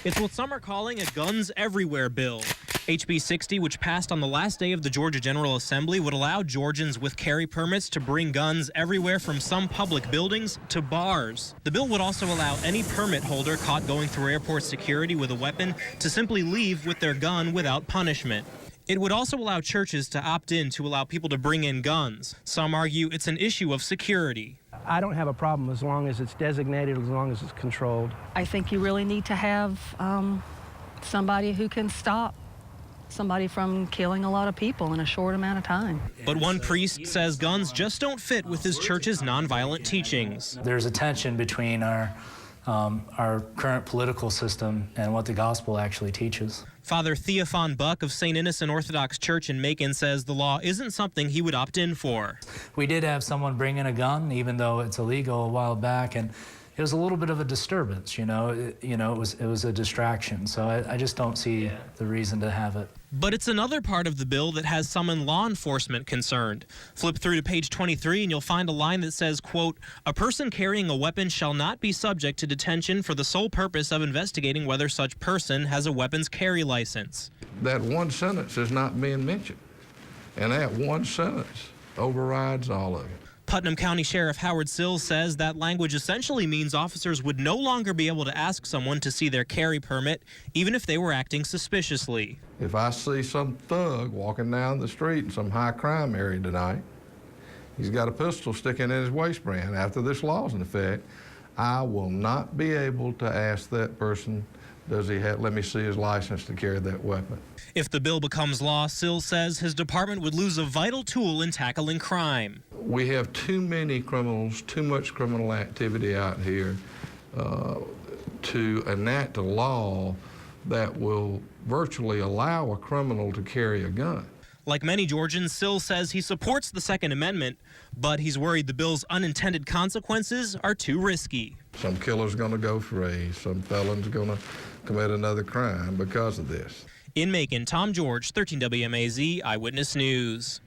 It's what some are calling a guns everywhere bill. HB 60, which passed on the last day of the Georgia General Assembly, would allow Georgians with carry permits to bring guns everywhere from some public buildings to bars. The bill would also allow any permit holder caught going through airport security with a weapon to simply leave with their gun without punishment. It would also allow churches to opt in to allow people to bring in guns. Some argue it's an issue of security. I don't have a problem as long as it's designated, as long as it's controlled. I think you really need to have somebody who can stop somebody from killing a lot of people in a short amount of time. But one priest says guns just don't fit with his church's nonviolent teachings. There's a tension between our current political system and what the gospel actually teaches. Father Theophan Buck of St. Innocent Orthodox Church in Macon says the law isn't something he would opt in for. We did have someone bring in a gun, even though it's illegal, a while back, and it was a little bit of a disturbance, it was a distraction. So I just don't see the reason to have it. But it's another part of the bill that has some in law enforcement concerned. Flip through to page 23 and you'll find a line that says, quote, "A person carrying a weapon shall not be subject to detention for the sole purpose of investigating whether such person has a weapons carry license." That one sentence is not being mentioned, and that one sentence overrides all of it. Putnam County Sheriff Howard Sills says that language essentially means officers would no longer be able to ask someone to see their carry permit, even if they were acting suspiciously. If I see some thug walking down the street in some high crime area tonight, he's got a pistol sticking in his waistband after this law's in effect, I will not be able to ask that person, does he have, let me see his license to carry that weapon. If the bill becomes law, Sills says his department would lose a vital tool in tackling crime. We have too many criminals, too much criminal activity out here to enact a law that will virtually allow a criminal to carry a gun. Like many Georgians, Sills says he supports the Second Amendment, but he's worried the bill's unintended consequences are too risky. Some killer's going to go free. Some felon's going to commit another crime because of this. In Macon, Tom George, 13 WMAZ Eyewitness News.